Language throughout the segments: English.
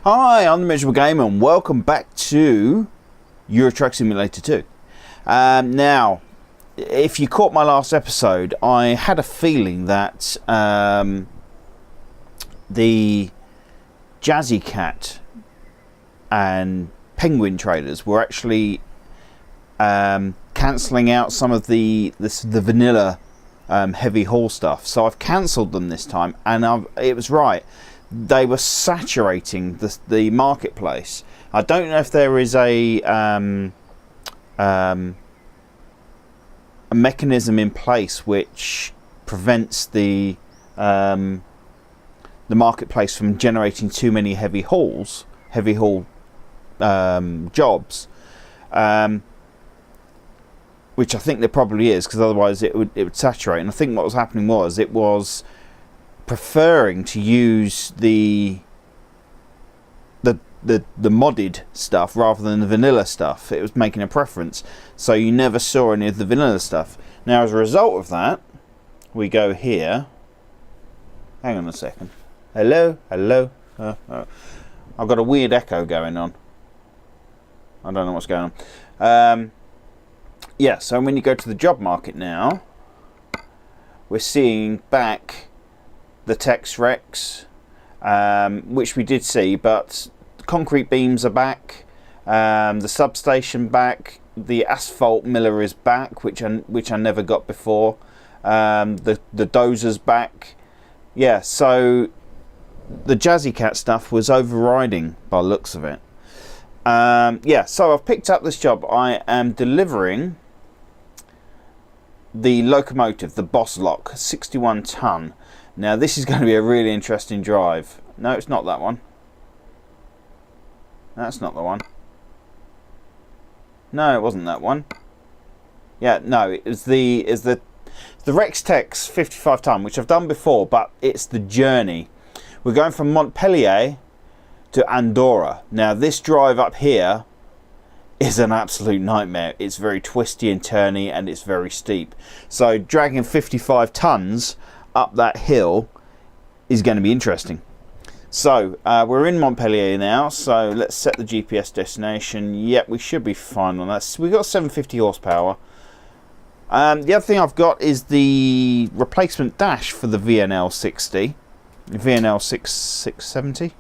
Hi, I'm the Miserable Gamer and welcome back to Euro Truck Simulator 2. Now, if you caught my last episode, I had a feeling that the Jazzy Cat and Penguin traders were actually cancelling out some of the vanilla heavy haul stuff. So I've cancelled them this time, and it was right. They were saturating the marketplace. I don't know if there is a mechanism in place which prevents the marketplace from generating too many heavy haul jobs, which I think there probably is, because otherwise it would saturate. And I think what was happening was it was preferring to use the modded stuff rather than the vanilla stuff. It was making a preference, so you never saw any of the vanilla stuff. Now, as a result of that, we go here. Hang on a second. Hello. I've got a weird echo going on. I don't know what's going on. Yeah, so when you go to the job market now, we're seeing back the Tex Rex, which we did see, but concrete beams are back, the substation back, the asphalt miller is back, which I never got before, the dozer's back. Yeah, so the Jazzy Cat stuff was overriding by the looks of it. Yeah, so I've picked up this job. I am delivering the locomotive, the Boss Lock, 61 ton. Now this is going to be a really interesting drive. No, it's not that one. That's not the one. No, it wasn't that one. Yeah, no, it was the Rex Tex 55 ton, which I've done before, but it's the journey. We're going from Montpellier to Andorra. Now this drive up here is an absolute nightmare. It's very twisty and turny, and it's very steep. So dragging 55 tons up that hill is going to be interesting. So we're in Montpellier now, so let's set the GPS destination. Yep, we should be fine on that. So we've got 750 horsepower. The other thing I've got is the replacement dash for the VNL 60, VNL 670.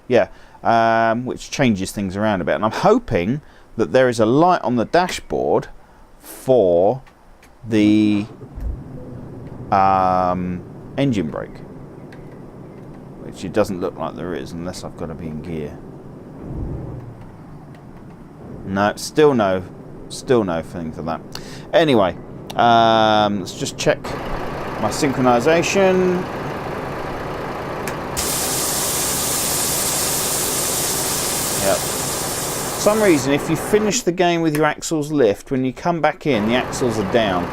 Yeah, which changes things around a bit, and I'm hoping that there is a light on the dashboard for the engine brake, which it doesn't look like there is unless I've got to be in gear. No, still no thing for that. Anyway, let's just check my synchronization. Yep. For some reason, if you finish the game with your axles lift, when you come back in, the axles are down.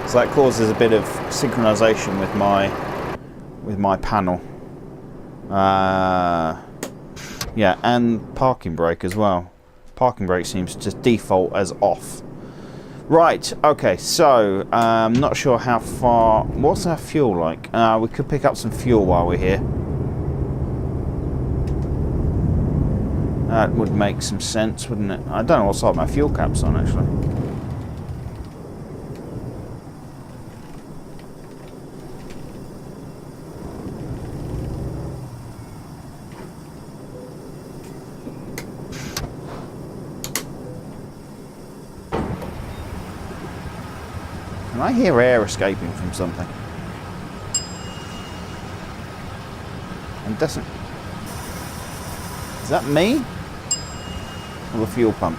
So that causes a bit of synchronization with my panel. Yeah, and parking brake as well. Parking brake seems to default as off. Right, okay, so I'm not sure how far. What's our fuel like? We could pick up some fuel while we're here. That would make some sense, wouldn't it? I don't know what side my fuel cap's on, actually. Can I hear air escaping from something? And doesn't. Is that me? Or the fuel pump?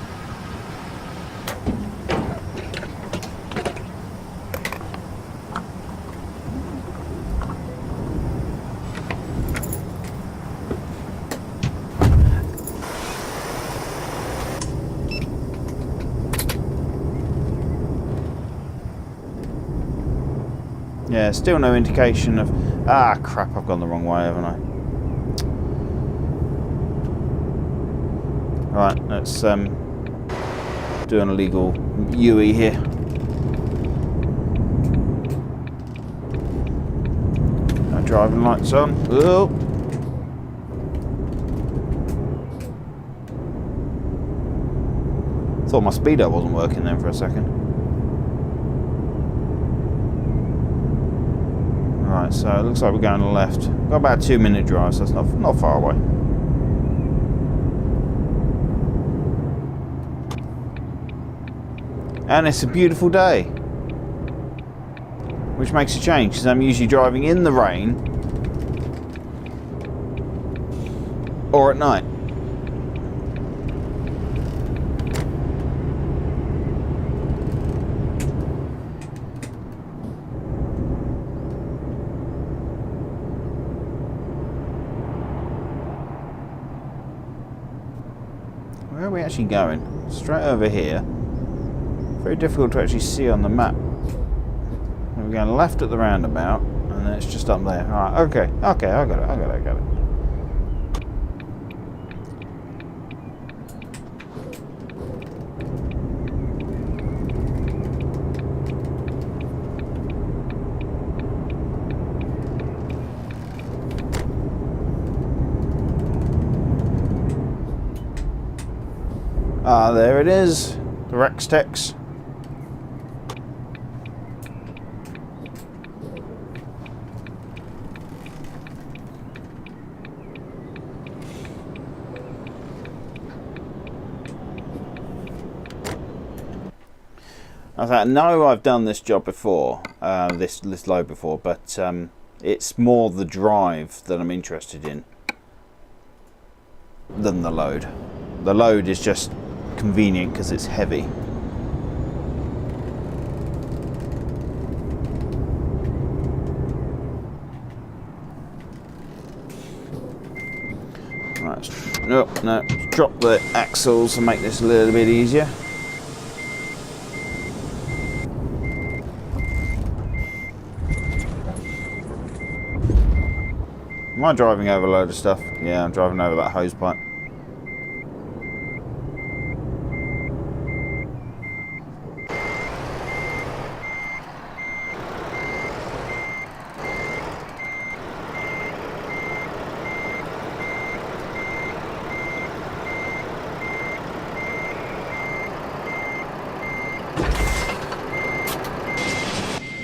Yeah, still no indication of... Ah, crap, I've gone the wrong way, haven't I? Right, let's do an illegal UE here. Our driving lights on. Oh. Thought my speedo wasn't working then for a second. Right, so it looks like we're going to the left. Got about a 2-minute drive, so it's not far away. And it's a beautiful day, which makes a change because I'm usually driving in the rain or at night. Where are we actually going? Straight over here. Very difficult to actually see on the map. We're going left at the roundabout, and then it's just up there. Alright, okay, I got it. Ah, there it is. The Rex-Tex. I know I've done this job before, this load before, but it's more the drive that I'm interested in than the load. The load is just convenient because it's heavy. Right, no, let's drop the axles and make this a little bit easier. Am I driving over a load of stuff? Yeah, I'm driving over that hose pipe.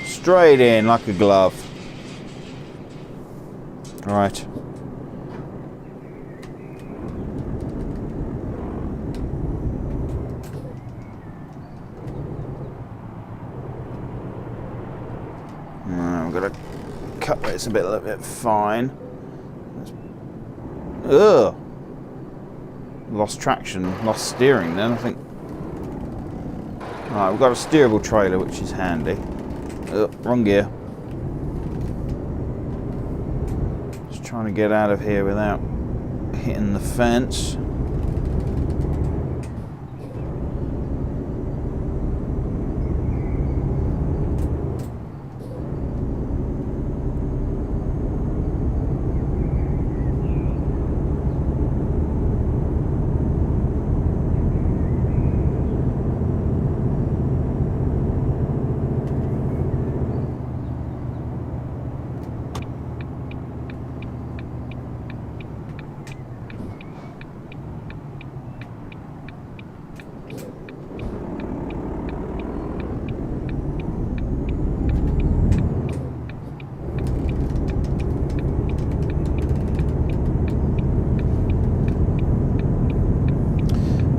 Straight in like a glove. Right. I'm gonna cut this a little bit fine. Ugh. Lost traction, lost steering then, I think. Alright, we've got a steerable trailer, which is handy. Wrong gear. Just trying to get out of here without hitting the fence.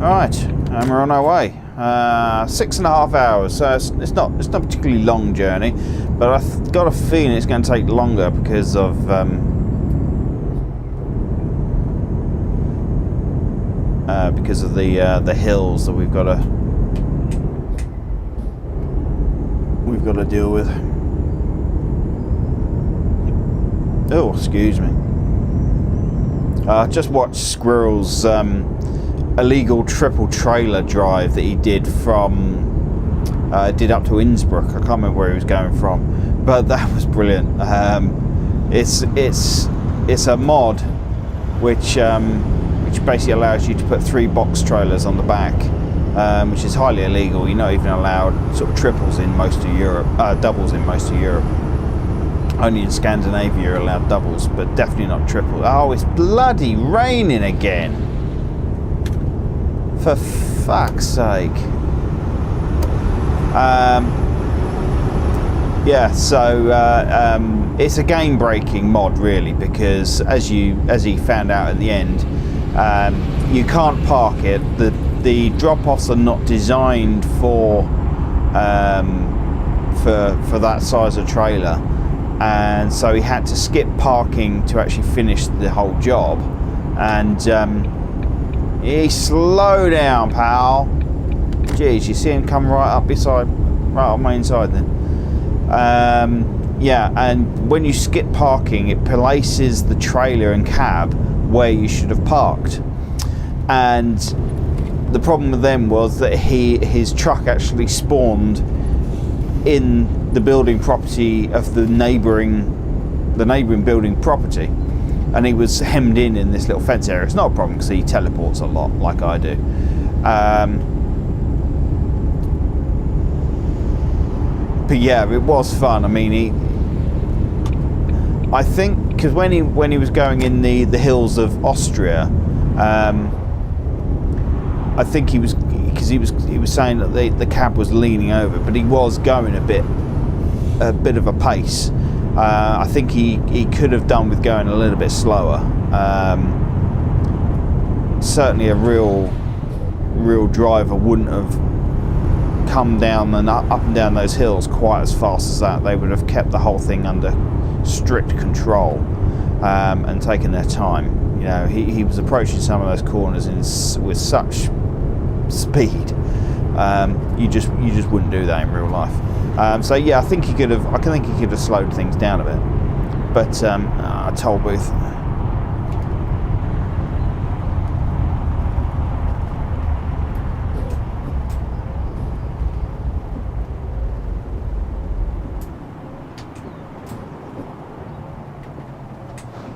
Right, and we're on our way. 6.5 hours, so it's not a particularly long journey, but I've got a feeling it's going to take longer because of the hills that we've got to deal with. Oh, excuse me. I just watched Squirrel's illegal triple trailer drive that he did from did up to Innsbruck. I can't remember where he was going from, but that was brilliant. It's a mod which basically allows you to put 3 box trailers on the back, which is highly illegal. You're not even allowed sort of triples in most of Europe, doubles in most of Europe. Only in Scandinavia you're allowed doubles, but definitely not triples. Oh, it's bloody raining again. For fuck's sake. Yeah, so it's a game-breaking mod really, because as he found out at the end, you can't park it. The drop-offs are not designed for that size of trailer, and so he had to skip parking to actually finish the whole job. And he slowed down, pal. Jeez, you see him come right up on my inside then. Yeah, and when you skip parking, it places the trailer and cab where you should have parked. And the problem with them was that his truck actually spawned in the building property of the neighbouring building property, and he was hemmed in this little fence area. It's not a problem because he teleports a lot, like I do. But yeah, it was fun. I mean, I think because when he was going in the hills of Austria, I think he was saying that the cab was leaning over, but he was going a bit of a pace. I think he could have done with going a little bit slower. Certainly a real driver wouldn't have come down and up and down those hills quite as fast as that. They would have kept the whole thing under strict control and taken their time. You know, he was approaching some of those corners with such speed. You just wouldn't do that in real life. So yeah, I think he could have slowed things down a bit. But toll booth.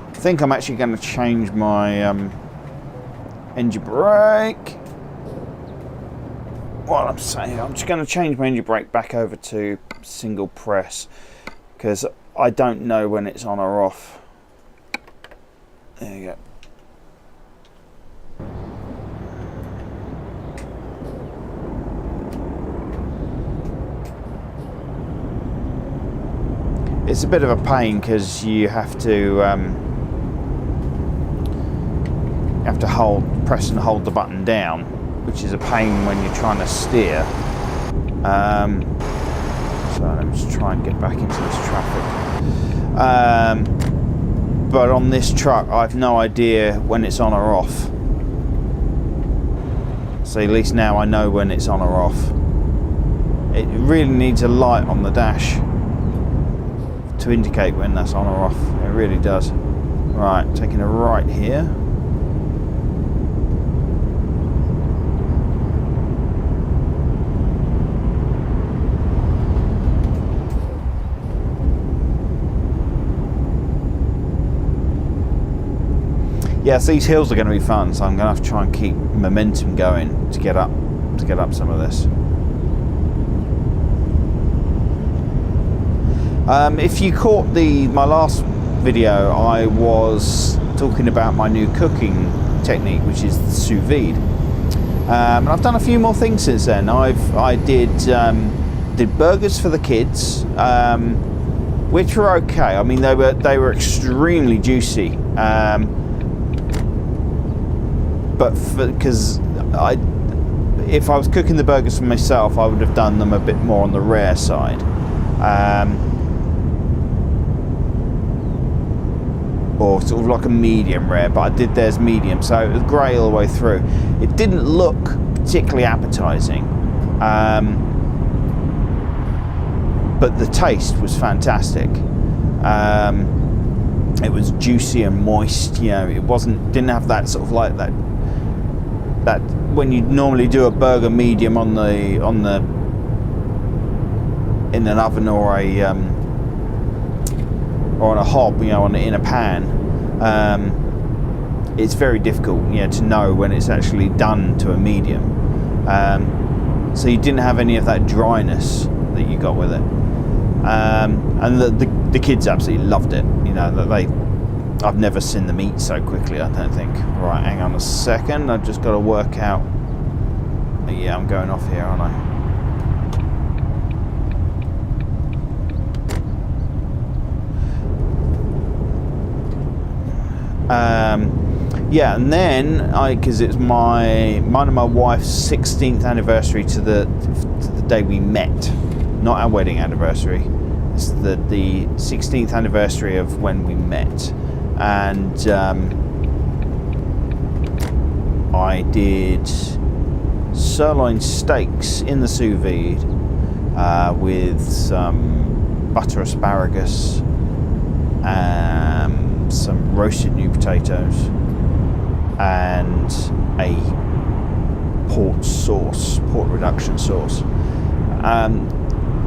I think I'm actually going to change my engine brake. What I'm saying, I'm just going to change my engine brake back over to single press, because I don't know when it's on or off. There you go. It's a bit of a pain because you have to press and hold the button down, which is a pain when you're trying to steer. So let me just try and get back into this traffic. But on this truck, I've no idea when it's on or off. So at least now I know when it's on or off. It really needs a light on the dash to indicate when that's on or off. It really does. Right, taking a right here. Yes, these hills are going to be fun, so I'm going to have to try and keep momentum going to get up some of this. If you caught my last video, I was talking about my new cooking technique, which is sous vide. And I've done a few more things since then. I did burgers for the kids, which were okay. I mean, they were extremely juicy. But because if I was cooking the burgers for myself, I would have done them a bit more on the rare side, or sort of like a medium rare. But I did theirs medium, so it was grey all the way through. It didn't look particularly appetizing, but the taste was fantastic. It was juicy and moist. You know, it didn't have that sort of like that when you normally do a burger medium in an oven or on a hob, you know, in a pan. It's very difficult, you know, to know when it's actually done to a medium. So you didn't have any of that dryness that you got with it. And the kids absolutely loved it. You know, I've never seen them eat so quickly, I don't think. Right, hang on a second. I've just got to work out Yeah, I'm going off here, aren't I? Yeah, and then because it's mine and my wife's 16th anniversary to the day we met, not our wedding anniversary. It's the 16th anniversary of when we met, and I did sirloin steaks in the sous vide with some butter asparagus, some roasted new potatoes, and a port reduction sauce.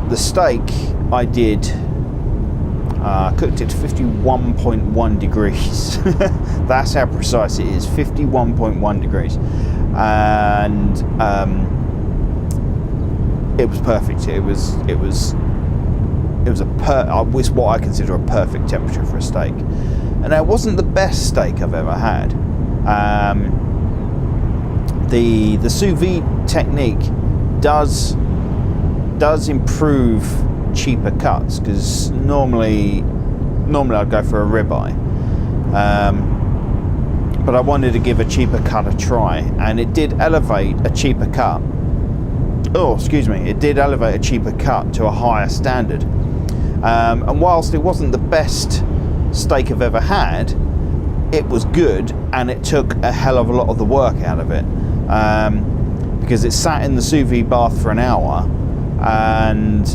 The steak I did cooked it to 51.1 degrees. That's how precise it is, 51.1 degrees, and it was perfect. It was what I consider a perfect temperature for a steak, and it wasn't the best steak I've ever had. The sous vide technique does improve cheaper cuts, because normally I'd go for a ribeye, but I wanted to give a cheaper cut a try, and it did elevate a cheaper cut. It did elevate a cheaper cut to a higher standard. And whilst it wasn't the best steak I've ever had, it was good, and it took a hell of a lot of the work out of it, because it sat in the sous vide bath for an hour, and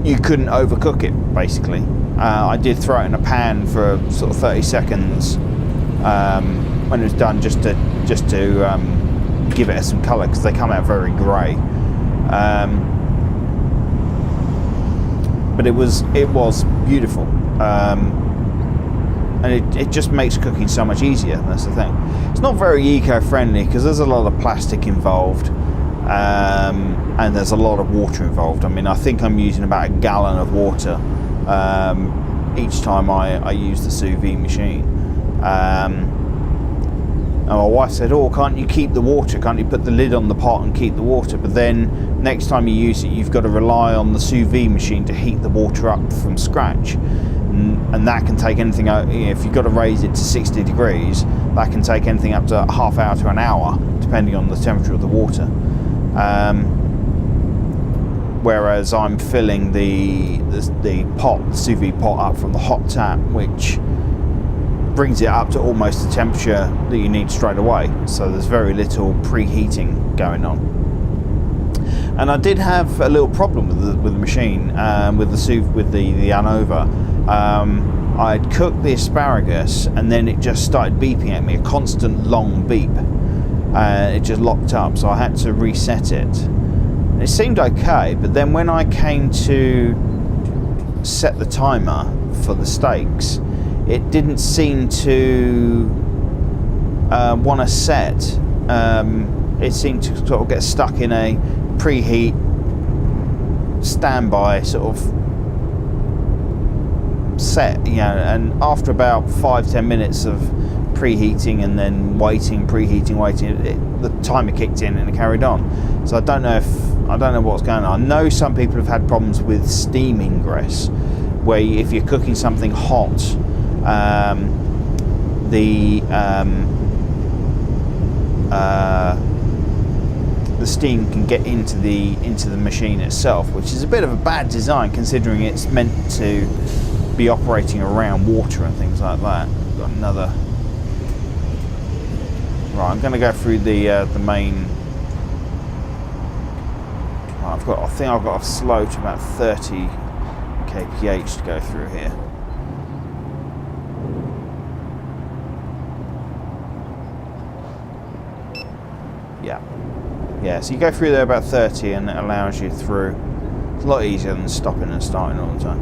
you couldn't overcook it, basically. I did throw it in a pan for sort of 30 seconds when it was done, just to give it some colour, because they come out very grey. But it was beautiful, and it just makes cooking so much easier. That's the thing. It's not very eco-friendly, because there's a lot of plastic involved, and there's a lot of water involved. I mean, I think I'm using about a gallon of water each time I use the sous vide machine. And my wife said, "Oh, can't you keep the water? Can't you put the lid on the pot and keep the water?" But then next time you use it, you've got to rely on the sous vide machine to heat the water up from scratch, and that can take anything out. If you've got to raise it to 60 degrees, that can take anything up to half hour to an hour, depending on the temperature of the water. Whereas I'm filling the sous vide pot up from the hot tap, which brings it up to almost the temperature that you need straight away. So there's very little preheating going on. And I did have a little problem with the machine, with the ANDORRA. I'd cooked the asparagus, and then it just started beeping at me, a constant long beep. It just locked up, so I had to reset it. It seemed okay, but then when I came to set the timer for the steaks, it didn't seem to want to set. It seemed to sort of get stuck in a preheat standby sort of set, and after about 5-10 minutes of preheating and then preheating, the timer kicked in and it carried on. So I don't know what's going on. I know some people have had problems with steam ingress, where if you're cooking something hot, the steam can get into the machine itself, which is a bit of a bad design, considering it's meant to be operating around water and things like that. I've got another. Right, I'm going to go through the main. Right, I think I've got a slow to about 30 kph to go through here. Yeah, so you go through there about 30 and it allows you through. It's a lot easier than stopping and starting all the time.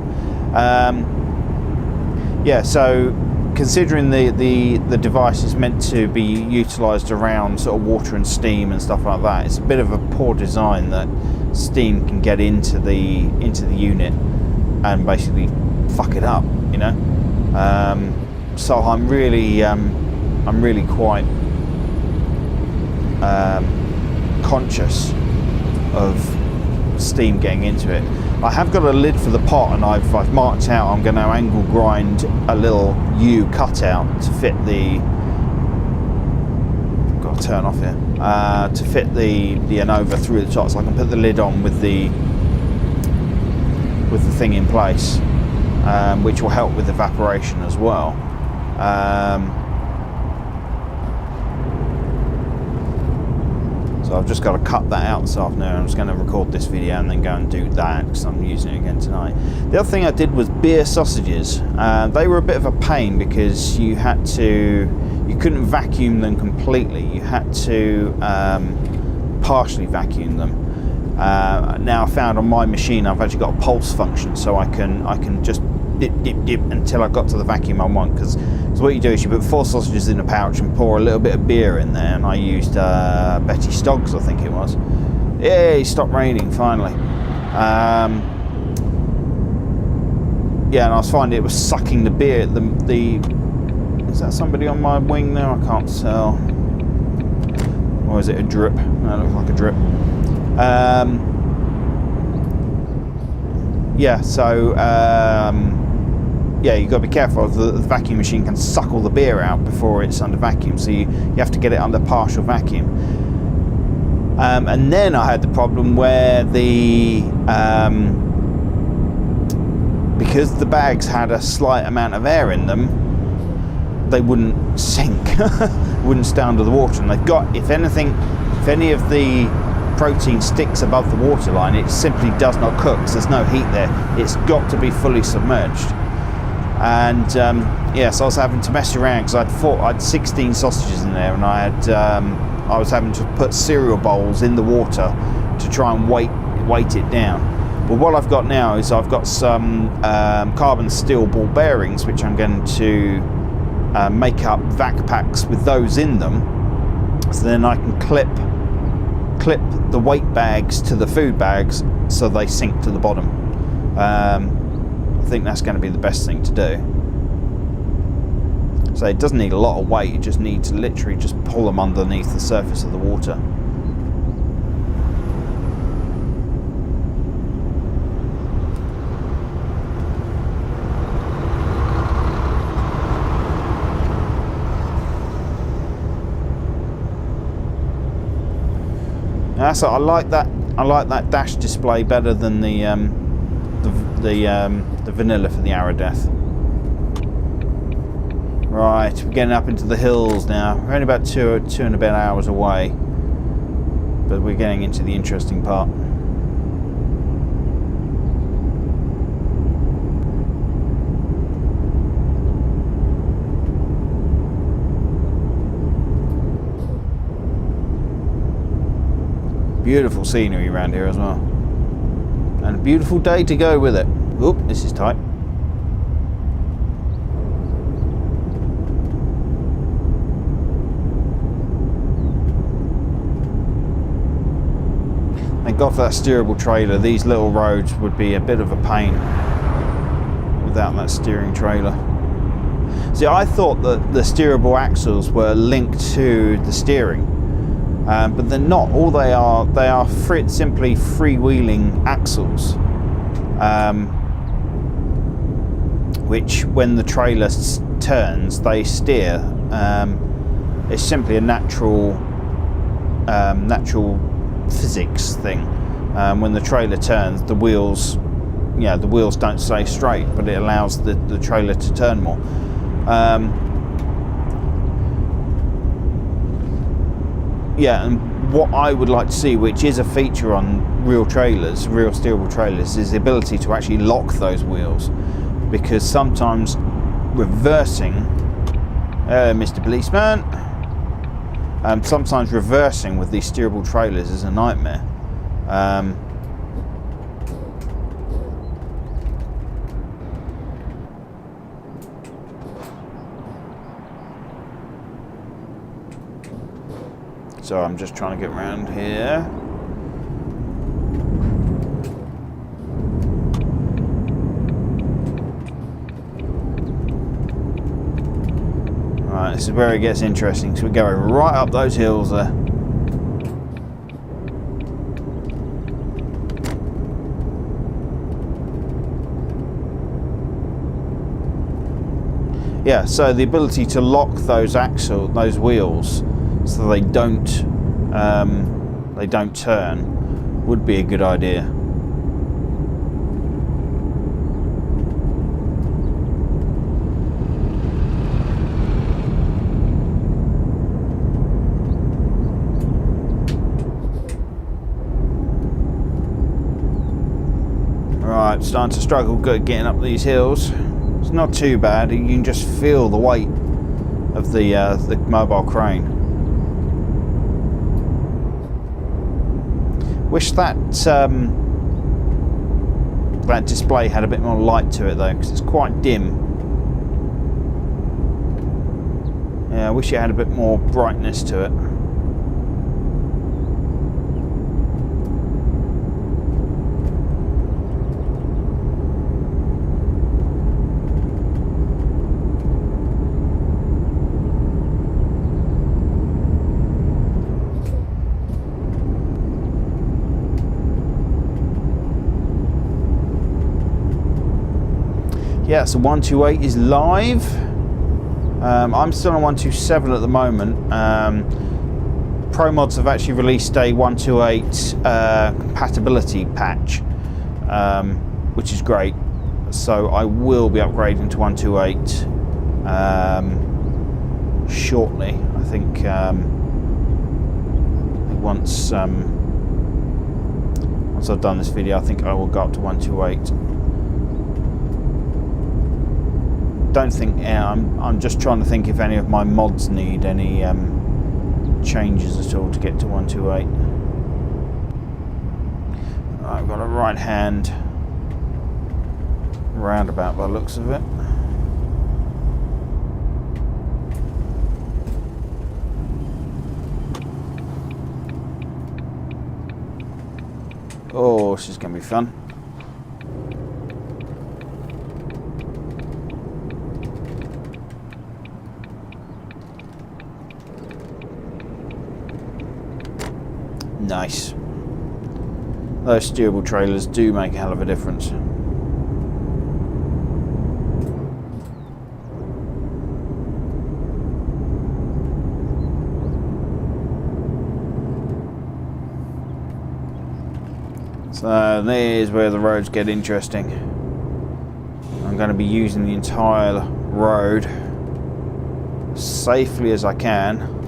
Yeah, so considering the device is meant to be utilised around sort of water and steam and stuff like that, it's a bit of a poor design that steam can get into the unit and basically fuck it up, So I'm really quite conscious of steam getting into it. I have got a lid for the pot, and I've marked out I'm going to angle grind a little U cutout to fit the, got to turn off here, to fit the ANDORRA through the top, so I can put the lid on with the thing in place, which will help with evaporation as well. So I've just got to cut that out this afternoon. I'm just going to record this video and then go and do that because I'm using it again tonight. The other thing I did was beer sausages. They were a bit of a pain because you couldn't vacuum them completely. You had to partially vacuum them. Now I found on my machine I've actually got a pulse function, so I can just dip until I got to the vacuum I want. Because what you do is you put 4 sausages in a pouch and pour a little bit of beer in there, and I used Betty Stoggs, I think it was. Yay, stopped raining finally. Yeah, and I was finding it was sucking the beer. Is that somebody on my wing now? I can't tell. Or is it a drip? No, it looks like a drip. Yeah, so yeah, you've got to be careful. The vacuum machine can suck all the beer out before it's under vacuum, so you have to get it under partial vacuum. And then I had the problem where because the bags had a slight amount of air in them, they wouldn't sink, wouldn't stay under the water. And they've got, if any of the protein sticks above the waterline, it simply does not cook because there's no heat there. It's got to be fully submerged. And yeah, so I was having to mess around because I'd 16 sausages in there, and I was having to put cereal bowls in the water to try and weight it down. But what I've got now is I've got some carbon steel ball bearings, which I'm going to make up vac packs with those in them, so then I can clip the weight bags to the food bags so they sink to the bottom. I think that's going to be the best thing to do. So it doesn't need a lot of weight, you just need to literally just pull them underneath the surface of the water. So I like that dash display better than the vanilla for the Arrow Death. Right, we're getting up into the hills now. We're only about two and a bit hours away, but we're getting into the interesting part. Beautiful scenery around here as well, and a beautiful day to go with it. Oop, this is tight. Thank God for that steerable trailer. These little roads would be a bit of a pain without that steering trailer. See, I thought that the steerable axles were linked to the steering. But they're not. All they are simply freewheeling axles, which when the trailer turns, they steer. It's simply a natural physics thing. When the trailer turns, the wheels don't stay straight, but it allows the trailer to turn more. Yeah, and what I would like to see, which is a feature on real steerable trailers, is the ability to actually lock those wheels. Because sometimes reversing, Mr. Policeman, sometimes reversing with these steerable trailers is a nightmare. So I'm just trying to get around here. Right, this is where it gets interesting. So we're going right up those hills there. Yeah, so the ability to lock those those wheels, so they don't turn, would be a good idea. Right, starting to struggle getting up these hills. It's not too bad. You can just feel the weight of the mobile crane. Wish that that display had a bit more light to it though, because it's quite dim. Yeah, I wish it had a bit more brightness to it. Yeah, so 128 is live. I'm still on 127 at the moment. ProMods have actually released a 128 compatibility patch, which is great. So I will be upgrading to 128 shortly. I think once I've done this video, I think I will go up to 128. Don't think, I'm just trying to think if any of my mods need any changes at all to get to 128. I've got a right hand roundabout by the looks of it. Oh, this is going to be fun. Nice. Those steerable trailers do make a hell of a difference. So there's where the roads get interesting. I'm going to be using the entire road safely as I can.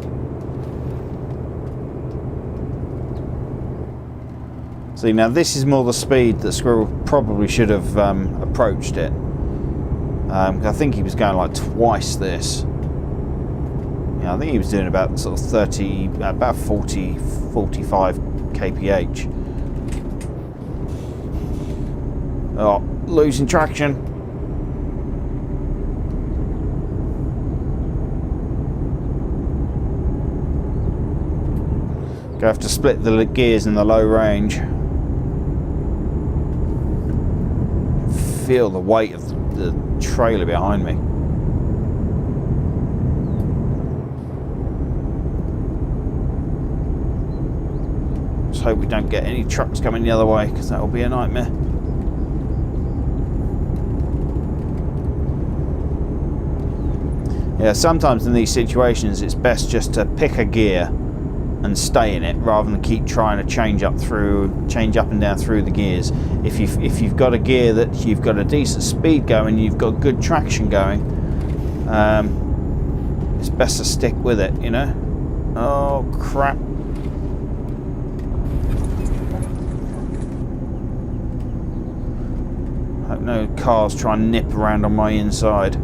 See, now this is more the speed that Squirrel probably should have approached it. I think he was going like twice this. Yeah, I think he was doing about sort of 30, about 40, 45 kph. Oh, losing traction. Gonna have to split the gears in the low range. Feel the weight of the trailer behind me. Just hope we don't get any trucks coming the other way, because that will be a nightmare. Yeah, sometimes in these situations it's best just to pick a gear and stay in it rather than keep trying to change up and down through the gears. If you've got a gear that you've got a decent speed going, you've got good traction going, it's best to stick with it, you know. Oh crap. Hope no cars try and nip around on my inside.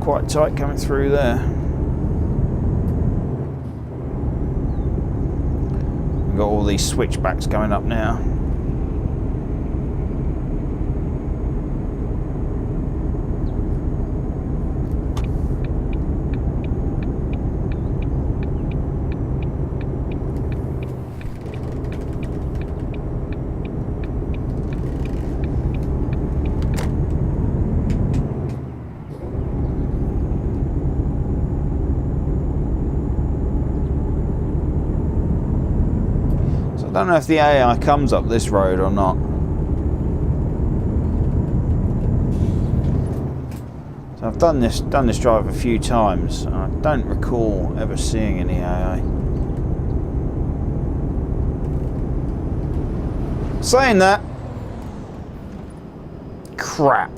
Quite tight coming through there. We've got all these switchbacks going up now. don't know if the AI comes up this road or not. So I've done this drive a few times, and I don't recall ever seeing any AI. Saying that, crap.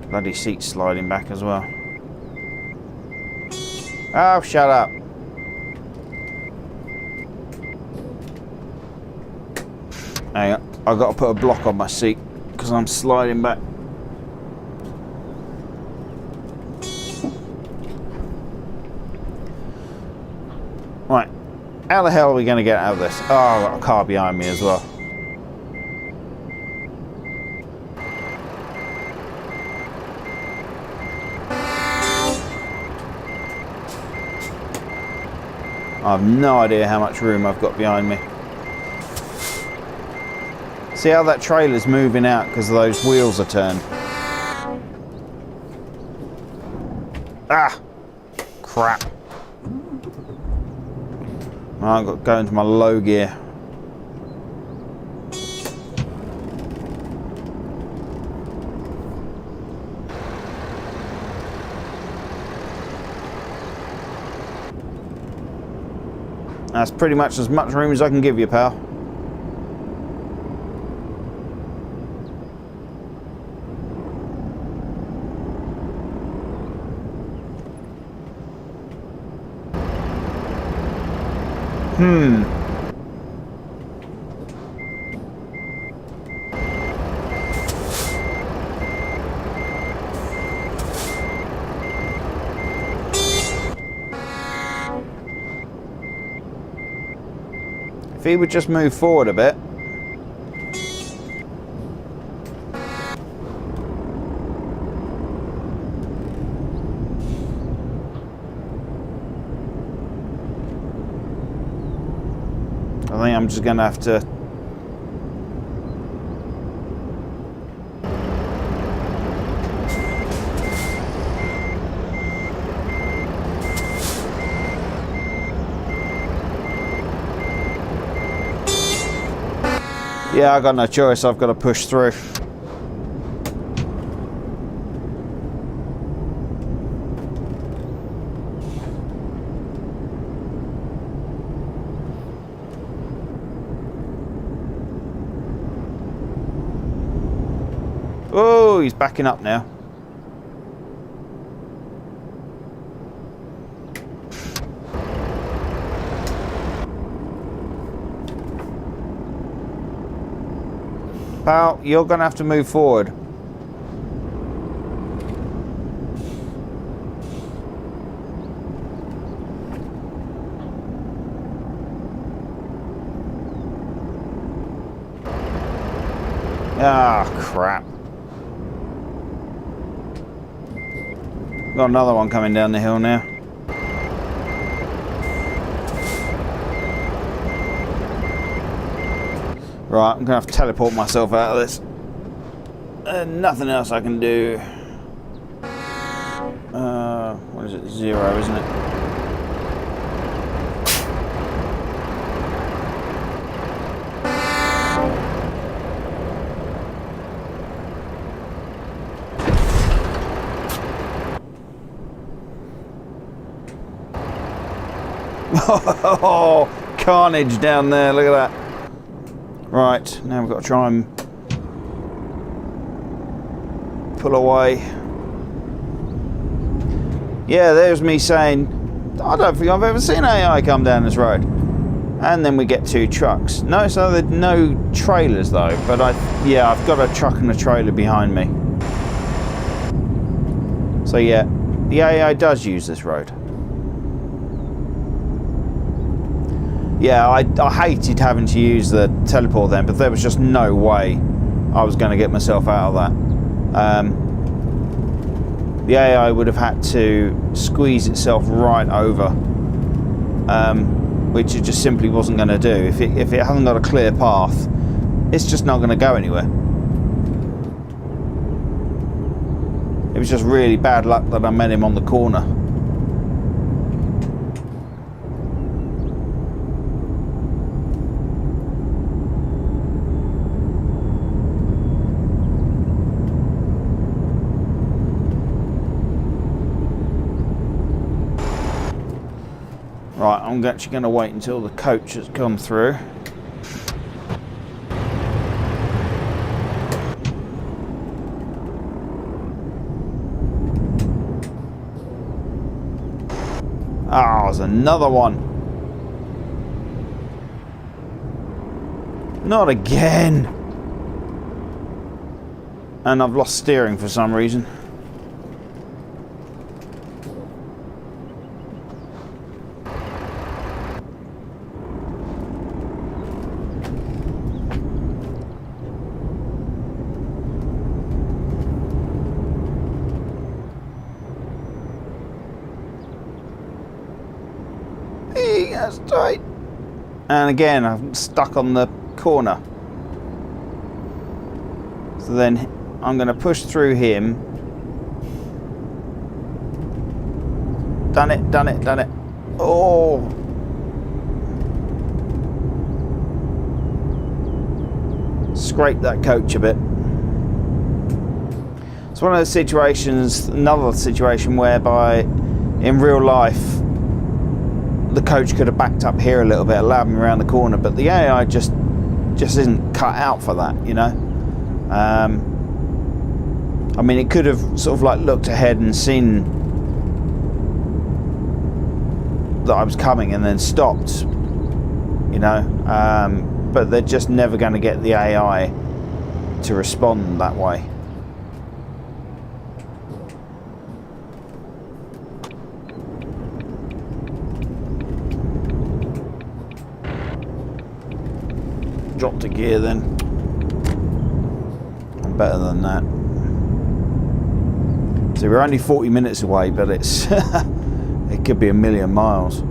Bloody seat sliding back as well. Oh, shut up. Hang on, I've got to put a block on my seat because I'm sliding back. Right, how the hell are we going to get out of this? Oh, I've got a car behind me as well. I have no idea how much room I've got behind me. See how that trailer's moving out because those wheels are turned. Ah! Crap. I've got to go into my low gear. That's pretty much as much room as I can give you, pal. If he would just move forward a bit. I think I'm just going to have to... Yeah, I've got no choice. I've got to push through. Oh, he's backing up now. Pal, you're going to have to move forward. Ah, crap. Got another one coming down the hill now. Right, I'm going to have to teleport myself out of this. Nothing else I can do. What is it? 0, isn't it? Oh, carnage down there, look at that. Right, now we've got to try and pull away. Yeah, there's me saying, I don't think I've ever seen AI come down this road. And then we get 2 trucks. No, so there's no trailers though, but yeah, I've got a truck and a trailer behind me. So yeah, the AI does use this road. Yeah, I hated having to use the teleport then, but there was just no way I was going to get myself out of that. The AI would have had to squeeze itself right over, which it just simply wasn't going to do. If it hasn't got a clear path, it's just not going to go anywhere. It was just really bad luck that I met him on the corner. Right, I'm actually going to wait until the coach has come through. Ah, there's another one. Not again. And I've lost steering for some reason. That's tight. And again, I'm stuck on the corner. So then I'm going to push through him. Done it, done it, done it. Oh. Scrape that coach a bit. It's one of those situations, another situation whereby in real life the coach could have backed up here a little bit, allowed me around the corner, but the AI just isn't cut out for that, you know. I mean, it could have sort of like looked ahead and seen that I was coming and then stopped, you know, but they're just never going to get the AI to respond that way. Dropped a gear then. I'm better than that. So we're only 40 minutes away, but it's it could be a million miles.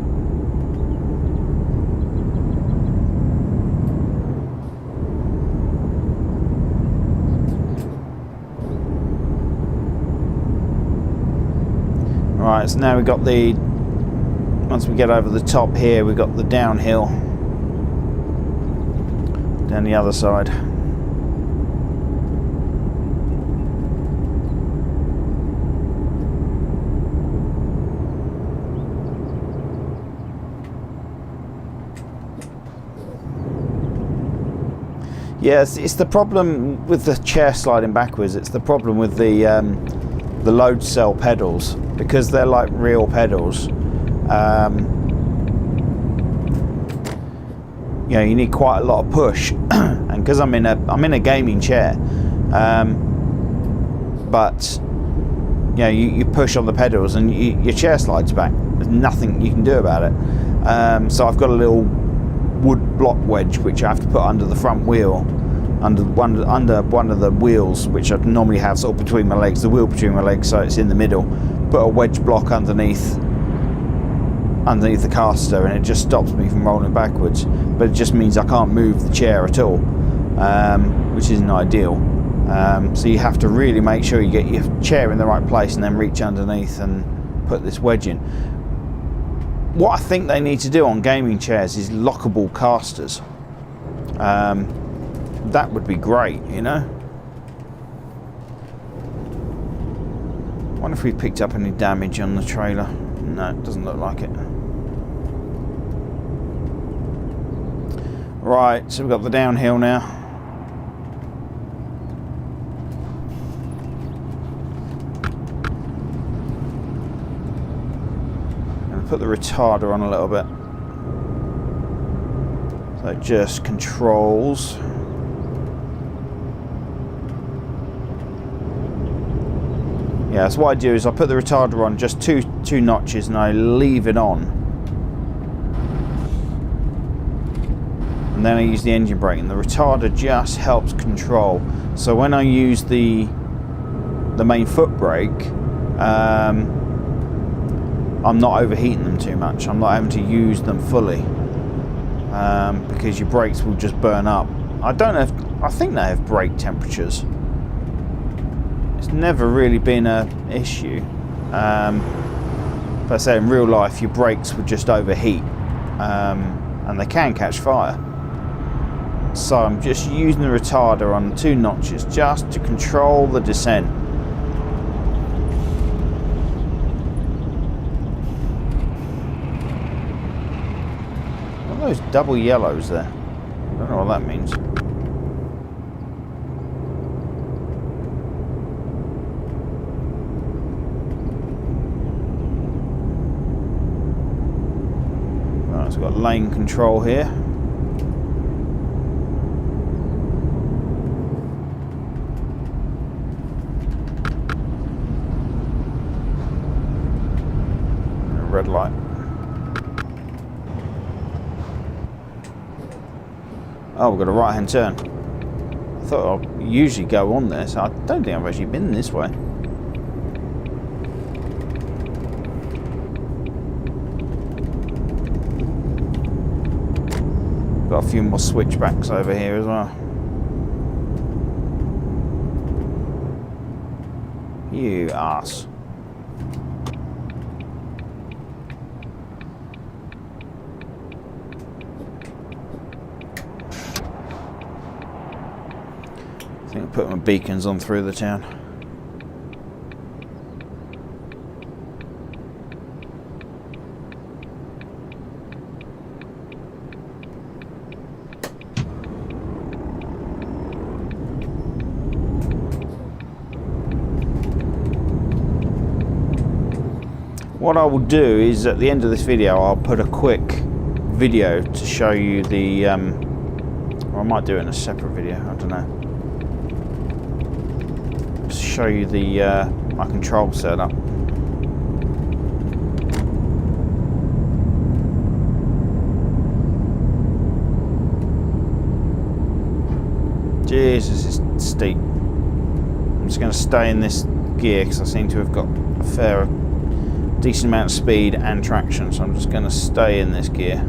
Right, so now we've got the, once we get over the top here, we've got the downhill down the other side. Yes, it's the problem with the chair sliding backwards. It's the problem with the load cell pedals, because they're like real pedals. You know, you need quite a lot of push, and because I'm in a gaming chair, but you know, you push on the pedals and your chair slides back. There's nothing you can do about it. So I've got a little wood block wedge which I have to put under the front wheel, under one of the wheels, which I normally have sort of between my legs, the wheel between my legs, so it's in the middle. Put a wedge block underneath the caster, and it just stops me from rolling backwards, but it just means I can't move the chair at all, which isn't ideal. So you have to really make sure you get your chair in the right place and then reach underneath and put this wedge in. What I think they need to do on gaming chairs is lockable casters. That would be great, you know. I wonder if we picked up any damage on the trailer. No, it doesn't look like it. Right, so we've got the downhill now. I'm gonna put the retarder on a little bit, so it just controls. Yeah, so what I do is I put the retarder on just two notches and I leave it on. And then I use the engine brake, and the retarder just helps control. So when I use the main foot brake, I'm not overheating them too much. I'm not having to use them fully, because your brakes will just burn up. I don't know if, I think they have brake temperatures. It's never really been an issue. But I say in real life your brakes would just overheat, and they can catch fire. So I'm just using the retarder on 2 notches just to control the descent. What are those double yellows there? I don't know what that means. Right, so we've got lane control here. Red light. Oh, we've got a right hand turn. I thought I'd usually go on this. I don't think I've actually been this way. Got a few more switchbacks over here as well. You arse. I think I'll put my beacons on through the town. What I will do is at the end of this video I'll put a quick video to show you the or I might do it in a separate video, I don't know. Just show you the my control setup. Jesus, it's steep. I'm just going to stay in this gear because I seem to have got a decent amount of speed and traction, so I'm just going to stay in this gear.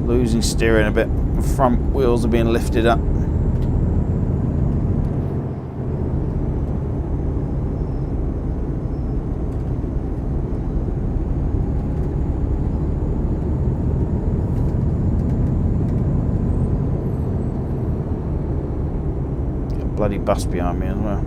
Losing steering a bit. The front wheels are being lifted up. Got a bloody bus behind me as well.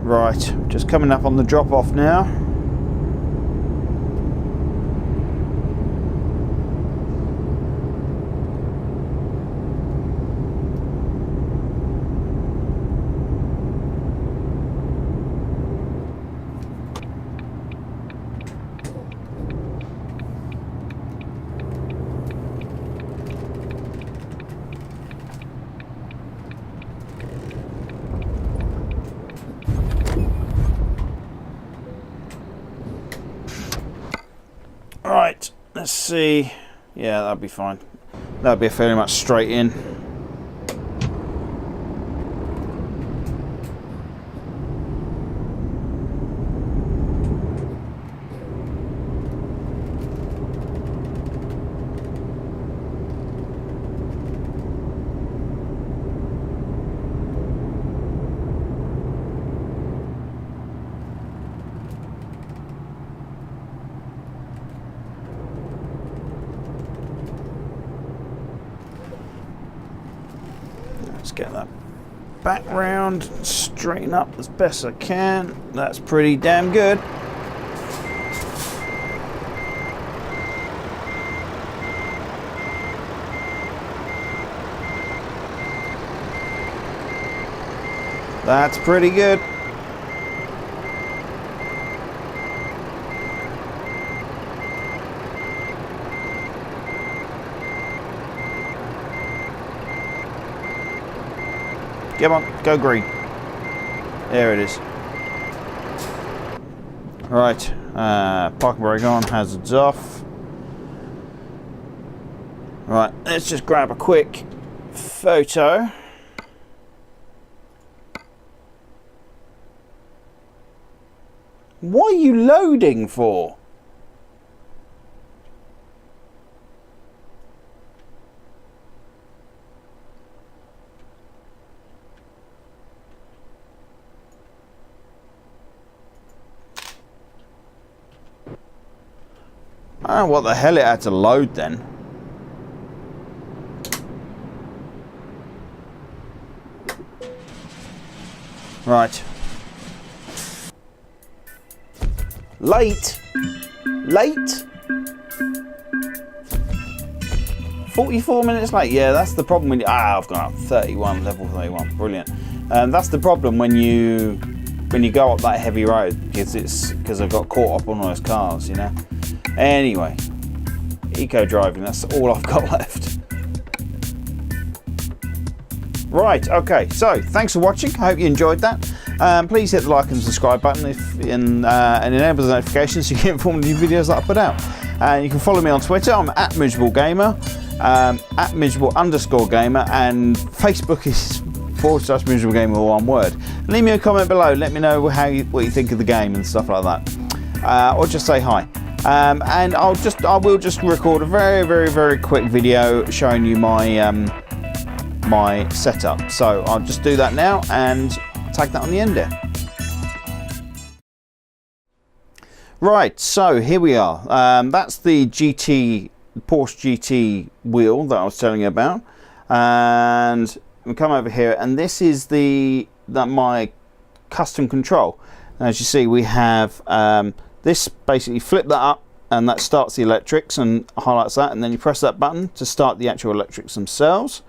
Right, just coming up on the drop off now. Right, let's see. Yeah, that'll be fine. That'll be fairly much straight in. Let's get that back round, straighten up as best I can. That's pretty damn good. That's pretty good. Come on, go green. There it is. Right, parking brake on, hazards off. Right, let's just grab a quick photo. What are you loading for? I don't know what the hell it had to load then. Right. Late. 44 minutes late. Yeah, that's the problem when you, I've gone up 31, level 31. Brilliant. That's the problem when you go up that heavy road, because I got caught up on those cars, you know. Anyway, eco driving, that's all I've got left. Right, okay, so thanks for watching. I hope you enjoyed that. Please hit the like and subscribe button and enable the notifications so you get informed of new videos that I put out. And you can follow me on Twitter. I'm at miserablegamer, at miserable_gamer, and Facebook is /miserablegamer, one word. Leave me a comment below. Let me know what you think of the game and stuff like that, or just say hi. And I will just record a very quick video showing you my my setup. So I'll just do that now and tag that on the end there. Right, so here we are. That's the Porsche GT wheel that I was telling you about, and we come over here, and this is my custom control. As you see, we have this. Basically flip that up and that starts the electrics and highlights that, and then you press that button to start the actual electrics themselves.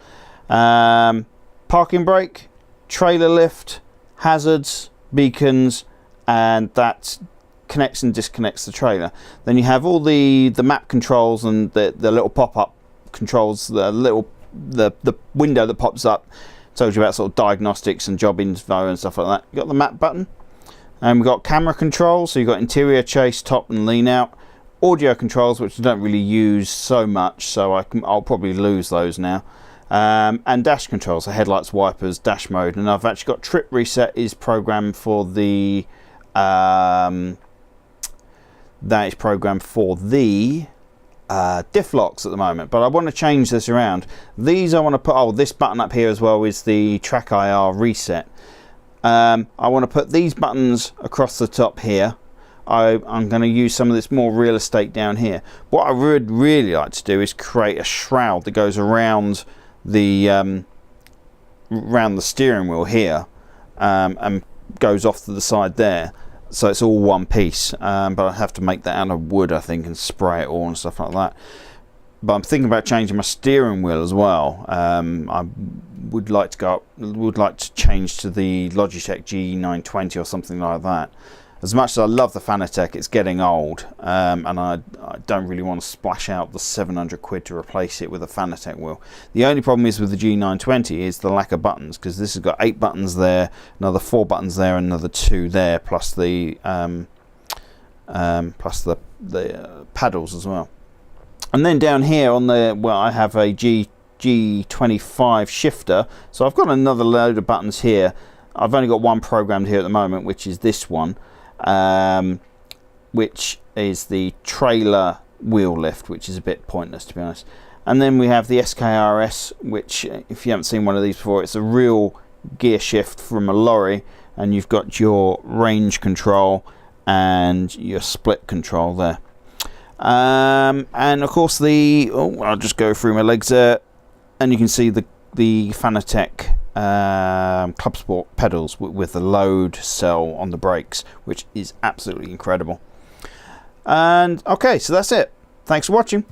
Parking brake, trailer lift, hazards, beacons, and that connects and disconnects the trailer. Then you have all the map controls and the little pop-up controls, the window that pops up tells you about sort of diagnostics and job info and stuff like that. You got the map button. And we've got camera controls, so you've got interior, chase, top and lean out. Audio controls, which I don't really use so much, so I'll probably lose those now. And dash controls, so headlights, wipers, dash mode. And I've actually got trip reset is programmed for the diff locks at the moment, but I want to change this around. These I want to put, this button up here as well is the track IR reset. I want to put these buttons across the top here. I'm going to use some of this more real estate down here. What I would really like to do is create a shroud that goes around the steering wheel here, and goes off to the side there, so it's all one piece. But I have to make that out of wood, I think, and spray it all and stuff like that. But I'm thinking about changing my steering wheel as well. I would like to change to the Logitech G920 or something like that. As much as I love the Fanatec, it's getting old, and I don't really want to splash out the 700 quid to replace it with a Fanatec wheel. The only problem is with the G920 is the lack of buttons, because this has got 8 buttons there, another 4 buttons there, and another 2 there, plus the paddles as well. And then down here on I have a G25 shifter, so I've got another load of buttons here. I've only got one programmed here at the moment, which is this one, which is the trailer wheel lift, which is a bit pointless, to be honest. And then we have the SKRS, which, if you haven't seen one of these before, it's a real gear shift from a lorry, and you've got your range control and your split control there. And of course I'll just go through my legs there, and you can see the Fanatec Club Sport pedals with the load cell on the brakes, which is absolutely incredible. And okay, so that's it. Thanks for watching.